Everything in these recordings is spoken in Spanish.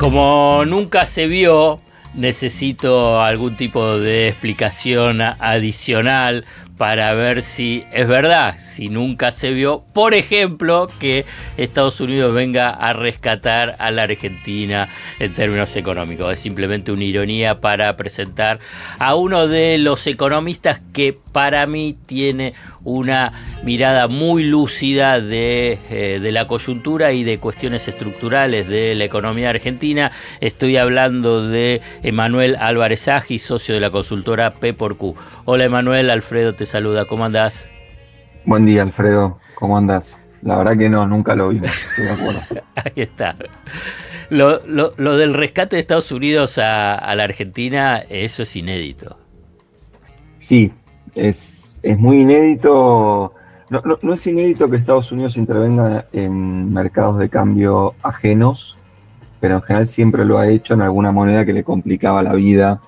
Como nunca se vio, necesito algún tipo de explicación adicional para ver si es verdad, si nunca se vio, por ejemplo, que Estados Unidos venga a rescatar a la Argentina en términos económicos. Es simplemente una ironía para presentar a uno de los economistas que para mí tiene una mirada muy lúcida de la coyuntura y de cuestiones estructurales de la economía argentina. Estoy hablando de Emanuel Álvarez Agis, socio de la consultora P4Q. Hola Emanuel, Alfredo te saluda, ¿cómo andás? Buen día, Alfredo, ¿cómo andás? La verdad que no, nunca lo vimos, estoy de acuerdo. Ahí está. Lo del rescate de Estados Unidos a la Argentina, eso es inédito. Sí, es muy inédito. No es inédito que Estados Unidos intervenga en mercados de cambio ajenos, pero en general siempre lo ha hecho en alguna moneda que le complicaba la vida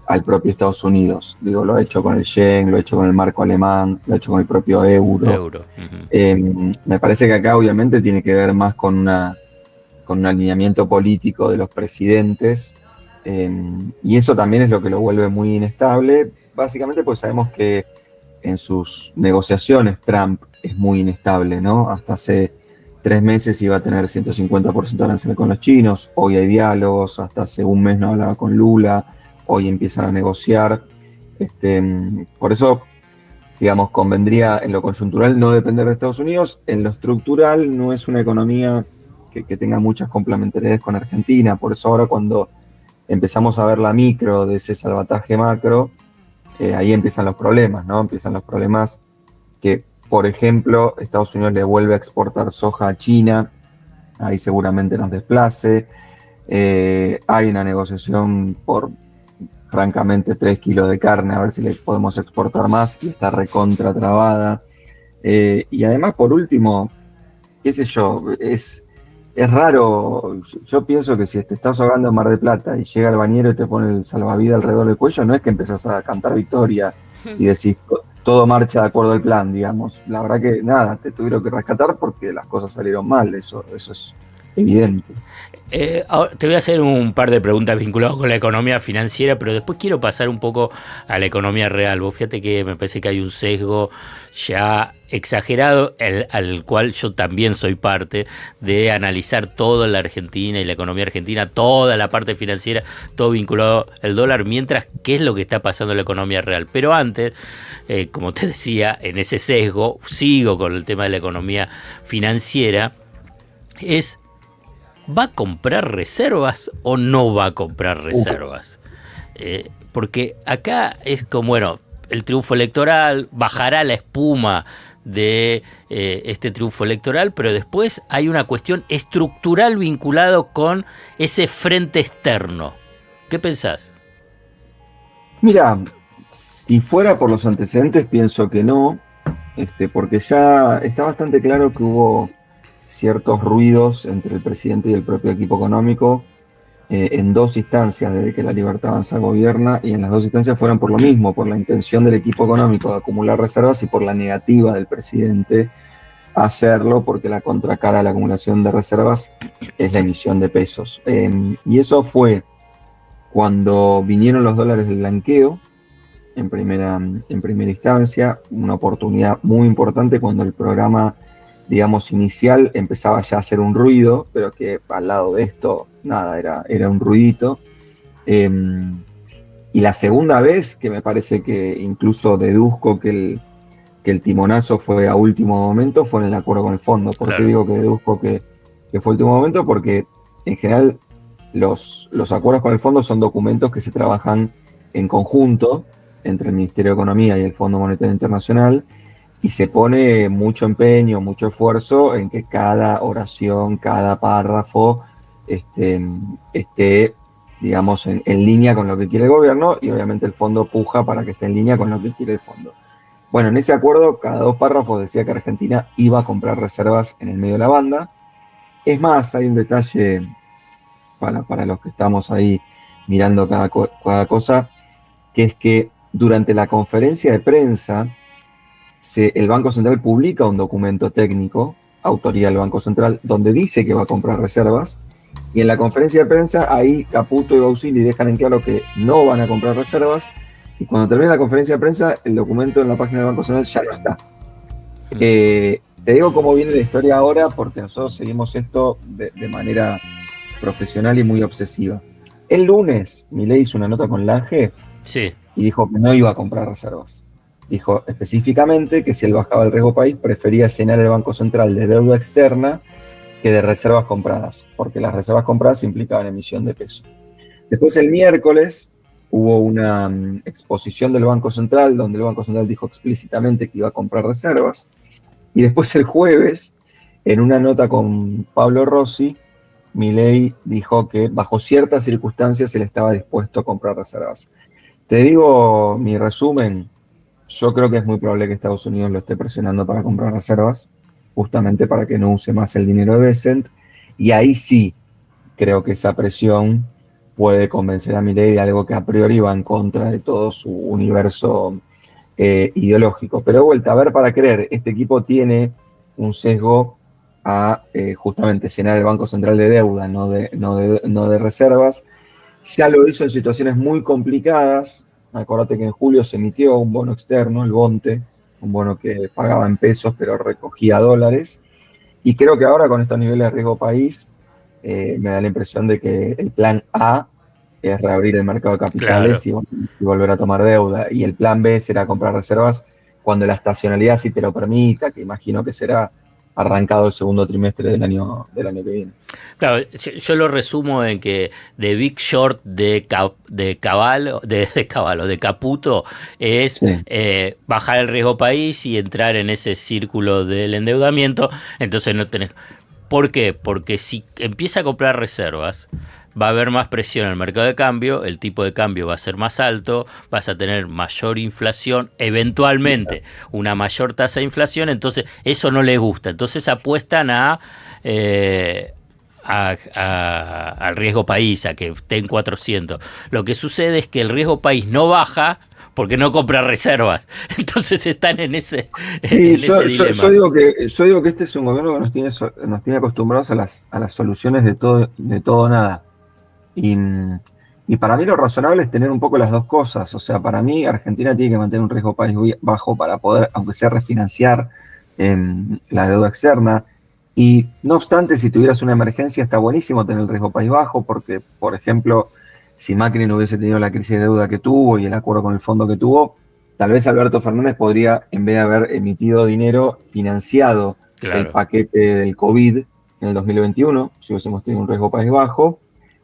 al propio Estados Unidos. Digo, lo ha hecho con el yen, lo ha hecho con el marco alemán, lo ha hecho con el propio euro. Euro. Uh-huh. Me parece que acá obviamente tiene que ver más con un alineamiento político de los presidentes, y eso también es lo que lo vuelve muy inestable, básicamente porque sabemos que en sus negociaciones Trump es muy inestable, ¿no? Hasta hace 3 meses iba a tener 150% de aranceles con los chinos, hoy hay diálogos, hasta hace un mes no hablaba con Lula, hoy empiezan a negociar. Por eso, digamos, convendría en lo coyuntural no depender de Estados Unidos, en lo estructural no es una economía que tenga muchas complementariedades con Argentina, por eso ahora cuando empezamos a ver la micro de ese salvataje macro, ahí empiezan los problemas, ¿no? Empiezan los problemas que, por ejemplo, Estados Unidos le vuelve a exportar soja a China, ahí seguramente nos desplace, hay una negociación por, francamente, 3 kilos de carne, a ver si le podemos exportar más, y está recontra trabada. Y además, por último, qué sé yo, es raro. Yo pienso que si te estás ahogando en Mar del Plata y llega el bañero y te pone el salvavidas alrededor del cuello, no es que empezás a cantar victoria y decís todo marcha de acuerdo al plan, digamos. La verdad que nada, te tuvieron que rescatar porque las cosas salieron mal, eso es evidente. Ahora te voy a hacer un par de preguntas vinculadas con la economía financiera, pero después quiero pasar un poco a la economía real. Vos fíjate que me parece que hay un sesgo ya exagerado, al cual yo también soy parte, de analizar toda la Argentina y la economía argentina, toda la parte financiera, todo vinculado al dólar, mientras qué es lo que está pasando en la economía real. Pero antes, como te decía, en ese sesgo, sigo con el tema de la economía financiera, es... ¿va a comprar reservas o no va a comprar reservas? Porque acá es como, bueno, el triunfo electoral, bajará la espuma de este triunfo electoral, pero después hay una cuestión estructural vinculado con ese frente externo. ¿Qué pensás? Mira, si fuera por los antecedentes, pienso que no, porque ya está bastante claro que hubo ciertos ruidos entre el presidente y el propio equipo económico, en dos instancias desde que La Libertad Avanza gobierna, y en las dos instancias fueron por lo mismo, por la intención del equipo económico de acumular reservas y por la negativa del presidente a hacerlo, porque la contracara de la acumulación de reservas es la emisión de pesos. Y eso fue cuando vinieron los dólares del blanqueo, en primera instancia, una oportunidad muy importante cuando el programa, digamos, inicial empezaba ya a hacer un ruido, pero que al lado de esto, nada, era un ruidito. Y la segunda vez, que me parece que incluso deduzco que el timonazo fue a último momento, fue en el acuerdo con el fondo. ¿Por qué Claro. digo que deduzco que fue a último momento? Porque en general los acuerdos con el fondo son documentos que se trabajan en conjunto entre el Ministerio de Economía y el Fondo Monetario Internacional, y se pone mucho empeño, mucho esfuerzo en que cada oración, cada párrafo esté, digamos, en línea con lo que quiere el gobierno, y obviamente el fondo puja para que esté en línea con lo que quiere el fondo. Bueno, en ese acuerdo, cada 2 párrafos decía que Argentina iba a comprar reservas en el medio de la banda. Es más, hay un detalle para los que estamos ahí mirando cada cosa, que es que durante la conferencia de prensa, el Banco Central publica un documento técnico, autoría del Banco Central, donde dice que va a comprar reservas, Y en la conferencia de prensa, ahí Caputo y Bausili dejan en claro que no van a comprar reservas. Y cuando termina la conferencia de prensa, el documento en la página del Banco Central ya no está. Te digo cómo viene la historia ahora, porque nosotros seguimos esto de manera profesional y muy obsesiva. El lunes, Milei hizo una nota con Lange y dijo que no iba a comprar reservas. Dijo específicamente que si él bajaba el riesgo país, prefería llenar el Banco Central de deuda externa que de reservas compradas, porque las reservas compradas implicaban emisión de peso. Después el miércoles hubo una exposición del Banco Central, donde el Banco Central dijo explícitamente que iba a comprar reservas. Y después el jueves, en una nota con Pablo Rossi, Milei dijo que bajo ciertas circunstancias él estaba dispuesto a comprar reservas. Te digo mi resumen, yo creo que es muy probable que Estados Unidos lo esté presionando para comprar reservas, justamente para que no use más el dinero de Bessent, y ahí sí creo que esa presión puede convencer a Milei de algo que a priori va en contra de todo su universo ideológico. Pero de vuelta, a ver para creer, este equipo tiene un sesgo a justamente llenar el Banco Central de deuda, no de reservas. Ya lo hizo en situaciones muy complicadas. Acordate que en julio se emitió un bono externo, el Bonte, un bono que pagaba en pesos pero recogía dólares. Y creo que ahora con estos niveles de riesgo país, me da la impresión de que el plan A es reabrir el mercado de capitales y volver a tomar deuda. Y el plan B será comprar reservas cuando la estacionalidad sí te lo permita, que imagino que será arrancado el segundo trimestre del año que viene. Claro, yo lo resumo en que The Big Short de Caputo es bajar el riesgo país y entrar en ese círculo del endeudamiento. Entonces no tenés... ¿Por qué? Porque si empieza a comprar reservas, va a haber más presión en el mercado de cambio, el tipo de cambio va a ser más alto, vas a tener mayor inflación, eventualmente una mayor tasa de inflación, entonces eso no le gusta. Entonces apuestan al riesgo país, a que esté en 400. Lo que sucede es que el riesgo país no baja porque no compra reservas. Entonces están en ese, dilema. Yo digo que este es un gobierno que nos tiene acostumbrados a las soluciones de todo nada. Y para mí lo razonable es tener un poco las dos cosas. O sea, para mí Argentina tiene que mantener un riesgo país bajo para poder, aunque sea refinanciar la deuda externa. Y no obstante, si tuvieras una emergencia, está buenísimo tener el riesgo país bajo, porque, por ejemplo, si Macri no hubiese tenido la crisis de deuda que tuvo y el acuerdo con el fondo que tuvo, tal vez Alberto Fernández podría, en vez de haber emitido dinero, financiado el paquete del COVID en el 2021, si hubiésemos tenido un riesgo país bajo.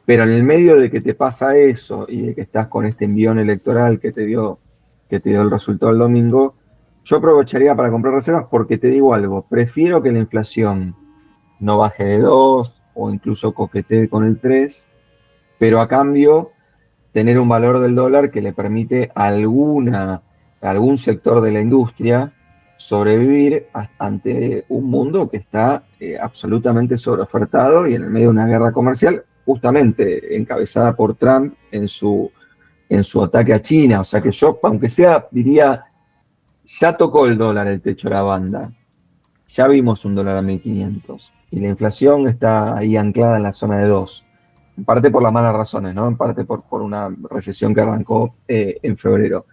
Pero en el medio de que te pasa eso y de que estás con este envión electoral que te dio el resultado el domingo, yo aprovecharía para comprar reservas porque te digo algo, prefiero que la inflación no baje de 2 o incluso coquetee con el 3, pero a cambio tener un valor del dólar que le permite a algún sector de la industria sobrevivir ante un mundo que está absolutamente sobreofertado y en el medio de una guerra comercial justamente encabezada por Trump en su ataque a China. O sea que yo, aunque sea, diría, ya tocó el dólar el techo de la banda, ya vimos un dólar a 1.500 y la inflación está ahí anclada en la zona de 2, en parte por las malas razones, ¿no? En parte por una recesión que arrancó en febrero.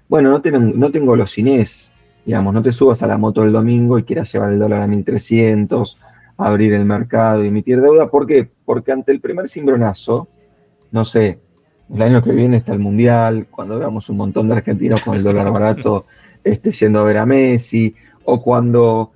Bueno, no tengo los cinés, digamos, no te subas a la moto el domingo y quieras llevar el dólar a 1.300, abrir el mercado y emitir deuda. ¿Por qué? Porque ante el primer cimbronazo, no sé, el año que viene está el Mundial, cuando veamos un montón de argentinos con el dólar barato yendo a ver a Messi, o cuando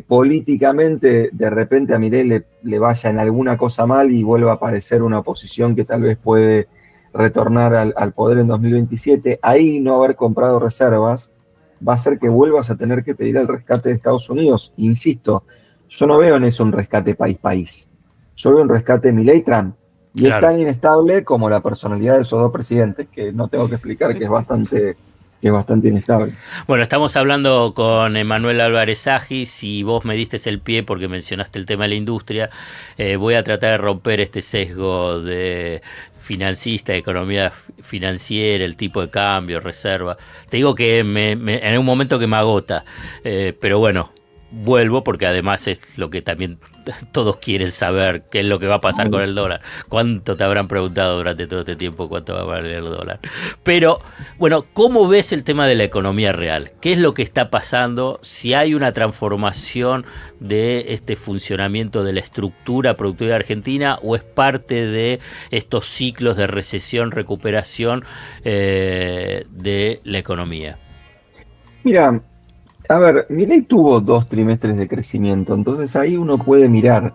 políticamente de repente a Milei le vaya en alguna cosa mal y vuelva a aparecer una oposición que tal vez puede retornar al poder en 2027, ahí no haber comprado reservas va a hacer que vuelvas a tener que pedir el rescate de Estados Unidos. Insisto, yo no veo en eso un rescate país-país. Yo veo un rescate Milei-Trump. Y es tan inestable como la personalidad de esos dos presidentes, que no tengo que explicar que es bastante inestable. Bueno, estamos hablando con Emanuel Álvarez Agis y vos me diste el pie porque mencionaste el tema de la industria. Voy a tratar de romper este sesgo de financista, economía financiera, el tipo de cambio, reserva. Te digo que en un momento que me agota, pero bueno, vuelvo porque además es lo que también todos quieren saber, qué es lo que va a pasar con el dólar. ¿Cuánto te habrán preguntado durante todo este tiempo cuánto va a valer el dólar? Pero, bueno, ¿cómo ves el tema de la economía real? ¿Qué es lo que está pasando? Si hay una transformación de este funcionamiento de la estructura productiva argentina o es parte de estos ciclos de recesión, recuperación de la economía. Mira, a ver, Milei tuvo 2 trimestres de crecimiento, entonces ahí uno puede mirar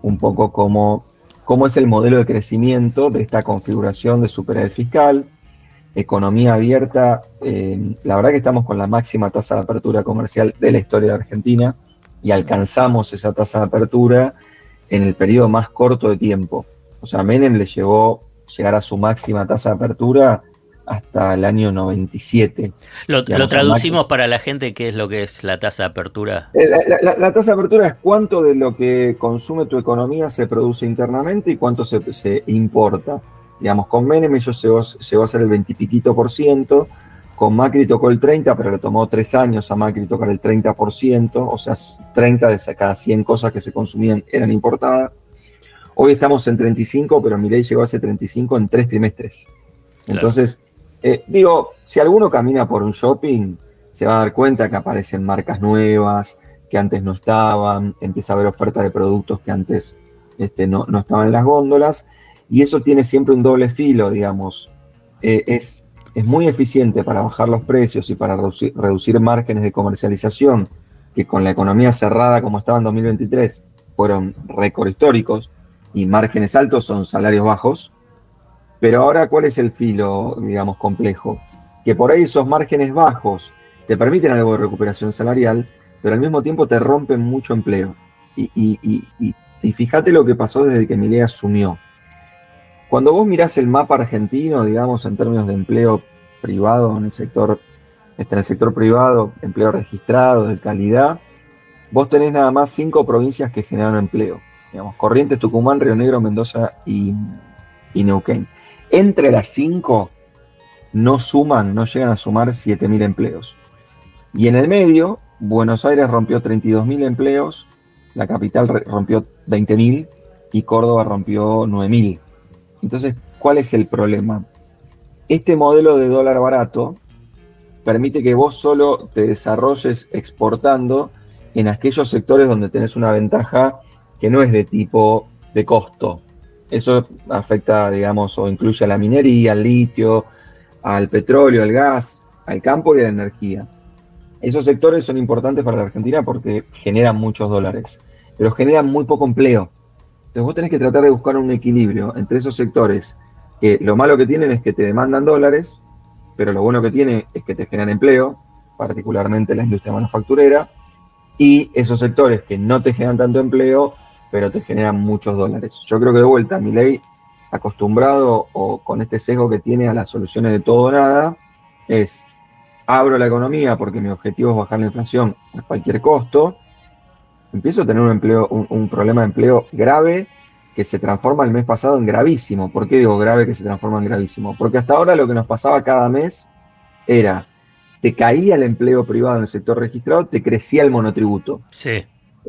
un poco cómo es el modelo de crecimiento de esta configuración de superávit fiscal, economía abierta. La verdad que estamos con la máxima tasa de apertura comercial de la historia de Argentina y alcanzamos esa tasa de apertura en el periodo más corto de tiempo. O sea, Menem le llevó llegar a su máxima tasa de apertura hasta el año 97. Lo Digamos, traducimos para la gente, ¿qué es lo que es la tasa de apertura? La tasa de apertura es cuánto de lo que consume tu economía se produce internamente y cuánto se importa. Digamos, con Menem ellos llegó a ser el 20 y piquito por ciento, con Macri tocó el 30, pero le tomó 3 años a Macri tocar el 30%, o sea, 30 de cada 100 cosas que se consumían eran importadas. Hoy estamos en 35, pero Milei llegó a ese 35 en 3 trimestres. Entonces, si alguno camina por un shopping, se va a dar cuenta que aparecen marcas nuevas, que antes no estaban, empieza a haber oferta de productos que antes no estaban en las góndolas, y eso tiene siempre un doble filo, digamos. Es muy eficiente para bajar los precios y para reducir márgenes de comercialización, que con la economía cerrada como estaba en 2023 fueron récord históricos, y márgenes altos son salarios bajos. Pero ahora, ¿cuál es el filo, digamos, complejo? Que por ahí esos márgenes bajos te permiten algo de recuperación salarial, pero al mismo tiempo te rompen mucho empleo. Y fíjate lo que pasó desde que Milei asumió. Cuando vos mirás el mapa argentino, digamos, en términos de empleo privado, en el sector privado, empleo registrado, de calidad, vos tenés nada más 5 provincias que generan empleo. Digamos, Corrientes, Tucumán, Río Negro, Mendoza y Neuquén. Entre las 5 no llegan a sumar 7.000 empleos. Y en el medio, Buenos Aires rompió 32.000 empleos, la capital rompió 20.000 y Córdoba rompió 9.000. Entonces, ¿cuál es el problema? Este modelo de dólar barato permite que vos solo te desarrolles exportando en aquellos sectores donde tenés una ventaja que no es de tipo de costo. Eso afecta, digamos, o incluye a la minería, al litio, al petróleo, al gas, al campo y a la energía. Esos sectores son importantes para la Argentina porque generan muchos dólares, pero generan muy poco empleo. Entonces vos tenés que tratar de buscar un equilibrio entre esos sectores que lo malo que tienen es que te demandan dólares, pero lo bueno que tiene es que te generan empleo, particularmente la industria manufacturera, y esos sectores que no te generan tanto empleo, pero te generan muchos dólares. Yo creo que de vuelta, Milei, acostumbrado o con este sesgo que tiene a las soluciones de todo o nada, es abro la economía porque mi objetivo es bajar la inflación a cualquier costo, empiezo a tener un problema de empleo grave que se transforma el mes pasado en gravísimo. ¿Por qué digo grave que se transforma en gravísimo? Porque hasta ahora lo que nos pasaba cada mes era, te caía el empleo privado en el sector registrado, te crecía el monotributo. Sí.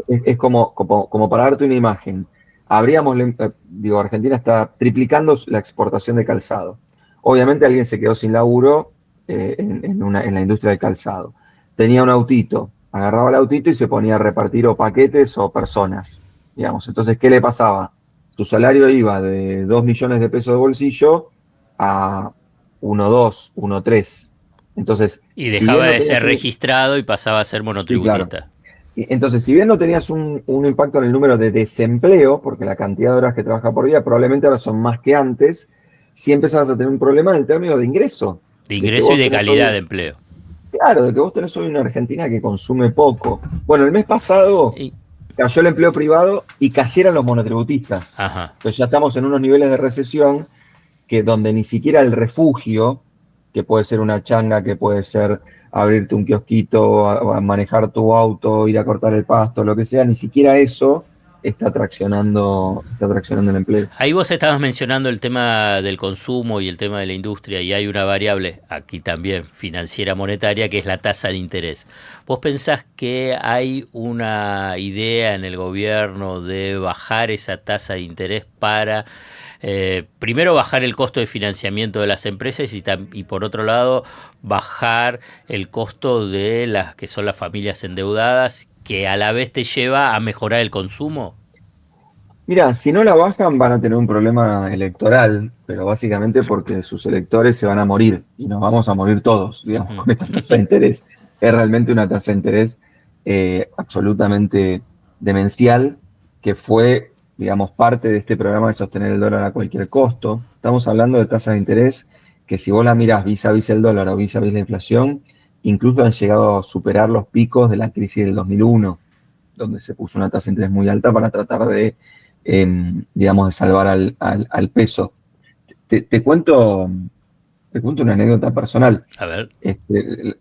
Es como para darte una imagen. Argentina está triplicando la exportación de calzado. Obviamente alguien se quedó sin laburo en la industria del calzado. Tenía un autito, agarraba el autito y se ponía a repartir o paquetes o personas, digamos. Entonces, ¿qué le pasaba? Su salario iba de 2 millones de pesos de bolsillo a 1,2, 1,3. Entonces, y dejaba de ser registrado y pasaba a ser monotributista. Sí, claro. Entonces, si bien no tenías un impacto en el número de desempleo, porque la cantidad de horas que trabaja por día probablemente ahora son más que antes, sí empezabas a tener un problema en el término de ingreso. De ingreso y de calidad de empleo. Claro, de que vos tenés hoy una Argentina que consume poco. Bueno, el mes pasado cayó el empleo privado y cayeron los monotributistas. Ajá. Entonces ya estamos en unos niveles de recesión que donde ni siquiera el refugio, que puede ser una changa, que puede ser abrirte un kiosquito, a manejar tu auto, ir a cortar el pasto, lo que sea, ni siquiera eso está traccionando el empleo. Ahí vos estabas mencionando el tema del consumo y el tema de la industria, y hay una variable, aquí también financiera monetaria, que es la tasa de interés. ¿Vos pensás que hay una idea en el gobierno de bajar esa tasa de interés para, primero, bajar el costo de financiamiento de las empresas y por otro lado, bajar el costo de las que son las familias endeudadas, que a la vez te lleva a mejorar el consumo? Mira, si no la bajan van a tener un problema electoral, pero básicamente porque sus electores se van a morir y nos vamos a morir todos, digamos, Ujú. con esta tasa de interés. Es realmente una tasa de interés absolutamente demencial que fue, digamos, parte de este programa de sostener el dólar a cualquier costo. Estamos hablando de tasas de interés que si vos la mirás vis a vis el dólar o vis a vis la inflación, incluso han llegado a superar los picos de la crisis del 2001, donde se puso una tasa de interés muy alta para tratar de digamos, de salvar al peso. Te cuento una anécdota personal. A ver,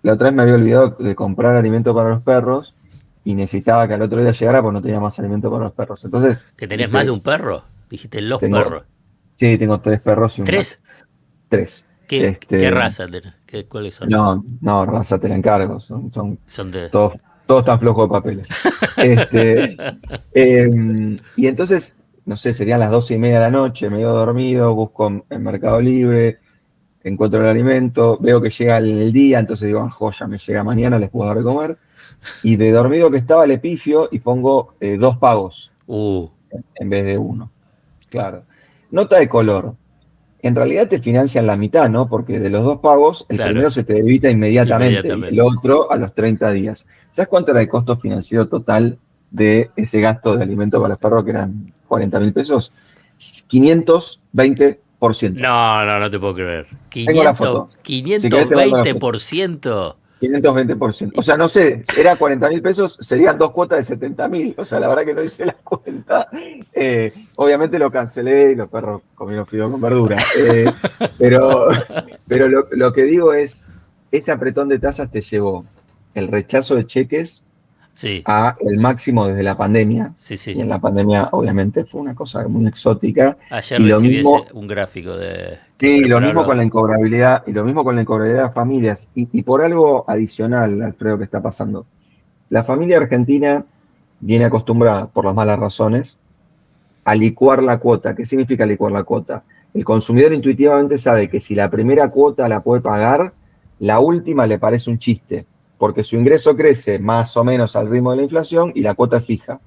La otra vez me había olvidado de comprar alimento para los perros y necesitaba que al otro día llegara porque no tenía más alimento para los perros. Entonces, ¿que tenés más de viste, un perro? Dijiste los tengo, perros. sí, tengo 3 perros y un gato. ¿Tres? 3. ¿Qué raza tenés? ¿Cuáles son? No, no, raza te la encargo. Son Son de... todos, todos tan flojos de papeles. Este, y entonces, no sé, serían las 12:30 de la noche, medio dormido, busco en Mercado Libre, encuentro el alimento, veo que llega el día, entonces digo, joya, me llega mañana, les puedo dar de comer. Y de dormido que estaba, le pifio y pongo 2 pagos Uh, en vez de uno. Claro. Nota de color. En realidad te financian la mitad, ¿no? Porque de los 2 pagos, el claro, primero se te debita inmediatamente y el inmediatamente. otro a los 30 días. ¿Sabes cuánto era el costo financiero total de ese gasto de alimento para los perros, que eran 40.000 pesos? 520%. No, no, no te puedo creer. Tengo la 500, foto. Si querés quinientos te mando la veinte foto. por ciento 520%. O sea, no sé, era 40.000 pesos, serían 2 cuotas de 70.000. O sea, la verdad que no hice la cuenta. Obviamente lo cancelé y los perros comieron fideo con verdura. Pero, pero lo que digo es, ese apretón de tasas te llevó el rechazo de cheques Sí, a el máximo desde la pandemia. sí, Y sí. en la pandemia, obviamente, fue una cosa muy exótica. Ayer Y lo recibí mismo un gráfico de que Sí, lo mismo con prepararon. la incobrabilidad, y lo mismo con la incobrabilidad de familias. Y por algo adicional, Alfredo, que está pasando. La familia argentina viene acostumbrada, por las malas razones, a licuar la cuota. ¿Qué significa licuar la cuota? El consumidor intuitivamente sabe que si la primera cuota la puede pagar, la última le parece un chiste, porque su ingreso crece más o menos al ritmo de la inflación y la cuota es fija.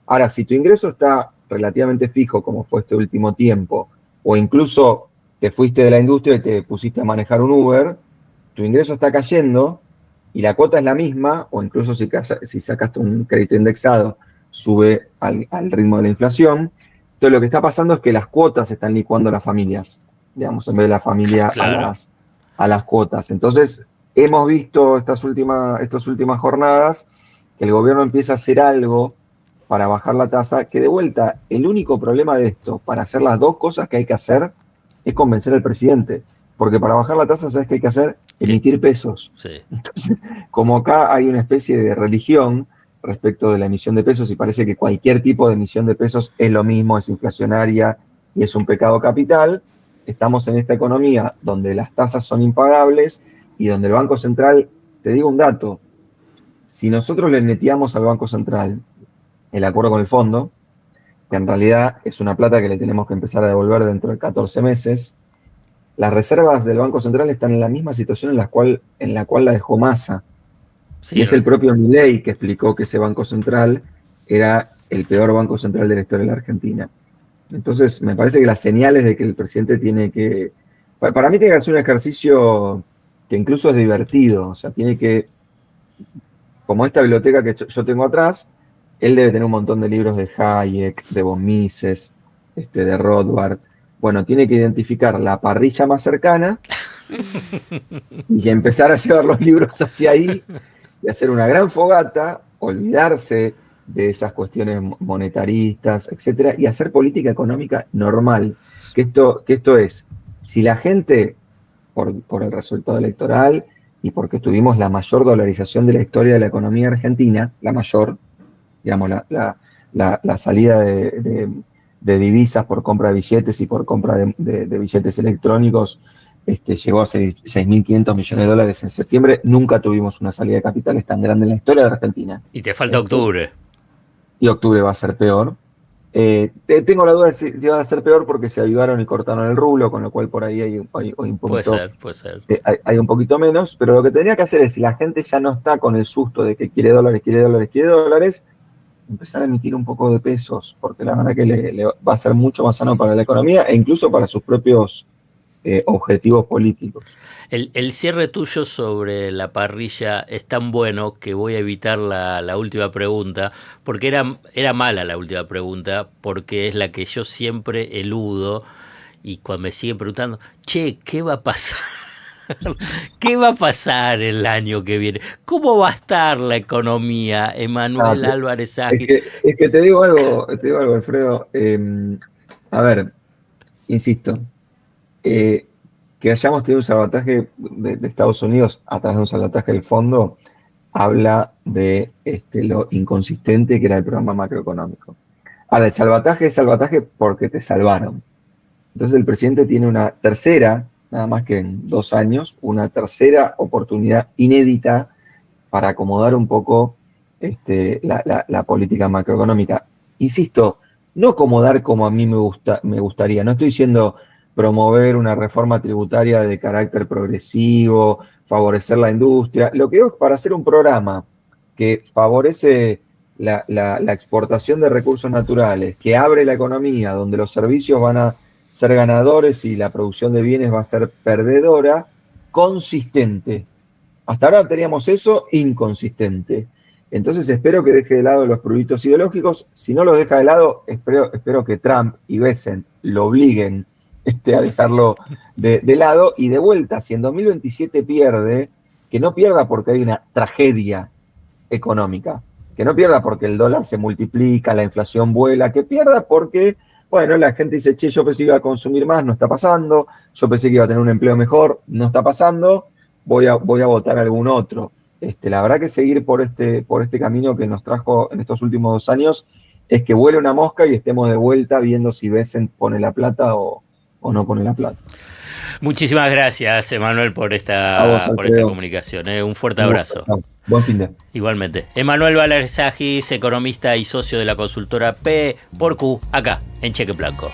Ahora, si tu ingreso está relativamente fijo, como fue este último tiempo, o incluso te fuiste de la industria y te pusiste a manejar un Uber, tu ingreso está cayendo y la cuota es la misma, o incluso si sacaste un crédito indexado, sube al ritmo de la inflación. Entonces, lo que está pasando es que las cuotas están licuando a las familias, digamos, en vez de la familia Claro. a las cuotas. Entonces, hemos visto estas últimas jornadas que el gobierno empieza a hacer algo para bajar la tasa, que de vuelta, el único problema de esto, para hacer las dos cosas que hay que hacer, es convencer al presidente. Porque para bajar la tasa, ¿sabes qué hay que hacer? ¿Qué? Emitir pesos. Sí. Entonces, como acá hay una especie de religión respecto de la emisión de pesos y parece que cualquier tipo de emisión de pesos es lo mismo, es inflacionaria y es un pecado capital, estamos en esta economía donde las tasas son impagables y donde el Banco Central, te digo un dato, si nosotros le neteamos al Banco Central el acuerdo con el fondo, que en realidad es una plata que le tenemos que empezar a devolver dentro de 14 meses, las reservas del Banco Central están en la misma situación en la cual la dejó Massa. Y Sí, es el propio Milei que explicó que ese Banco Central era el peor Banco Central de la historia de la Argentina. Entonces, me parece que las señales de que el presidente tiene que... Para mí tiene que hacer un ejercicio que incluso es divertido. O sea, tiene que, como esta biblioteca que yo tengo atrás, él debe tener un montón de libros de Hayek, de von Mises, de Rothbard. Bueno, tiene que identificar la parrilla más cercana y empezar a llevar los libros hacia ahí y hacer una gran fogata, olvidarse de esas cuestiones monetaristas, etcétera, y hacer política económica normal. Que esto es, si la gente, por el resultado electoral y porque tuvimos la mayor dolarización de la historia de la economía argentina, la mayor, digamos, la salida de divisas por compra de billetes y por compra de billetes electrónicos llegó a 6.500 millones de dólares en septiembre. Nunca tuvimos una salida de capitales tan grande en la historia de Argentina. Y te falta octubre. Y octubre va a ser peor. Tengo la duda de si va a ser peor porque se avivaron y cortaron el rublo, con lo cual por ahí hay un poquito. Puede ser. Hay un poquito menos, pero lo que tendría que hacer es, si la gente ya no está con el susto de que quiere dólares, empezar a emitir un poco de pesos, porque la verdad que le va a ser mucho más sano para la economía e incluso para sus propios objetivos políticos. El cierre tuyo sobre la parrilla es tan bueno que voy a evitar la última pregunta, porque era mala la última pregunta, porque es la que yo siempre eludo, y cuando me siguen preguntando, che, ¿qué va a pasar? ¿Qué va a pasar el año que viene? ¿Cómo va a estar la economía, Emanuel Álvarez Agis? Es que te digo algo, Alfredo. A ver, insisto, que hayamos tenido un salvataje de Estados Unidos a través de un salvataje del fondo, habla de lo inconsistente que era el programa macroeconómico. Ahora, el salvataje es salvataje porque te salvaron. Entonces el presidente tiene una tercera, nada más que en 2 años, una tercera oportunidad inédita para acomodar un poco la política macroeconómica. Insisto, no acomodar como a mí me gustaría. No estoy diciendo promover una reforma tributaria de carácter progresivo, favorecer la industria. Lo que digo es para hacer un programa que favorece la exportación de recursos naturales, que abre la economía, donde los servicios van a ser ganadores y la producción de bienes va a ser perdedora, consistente. Hasta ahora teníamos eso inconsistente. Entonces espero que deje de lado los pruditos ideológicos. Si no los deja de lado, espero que Trump y Biden lo obliguen a dejarlo de lado. Y de vuelta, si en 2027 pierde, que no pierda porque hay una tragedia económica, que no pierda porque el dólar se multiplica, la inflación vuela, que pierda porque, bueno, la gente dice, che, yo pensé que iba a consumir más, no está pasando, yo pensé que iba a tener un empleo mejor, no está pasando, voy a votar a algún otro. La verdad que seguir por este camino que nos trajo en estos últimos 2 años es que vuele una mosca y estemos de vuelta viendo si Besen pone la plata o no pone la plata. Muchísimas gracias, Emanuel, por esta comunicación. Un fuerte abrazo. Buen fin de. Igualmente. Emanuel Álvarez Agis, economista y socio de la consultora P por Q, acá en Cheque en Blanco.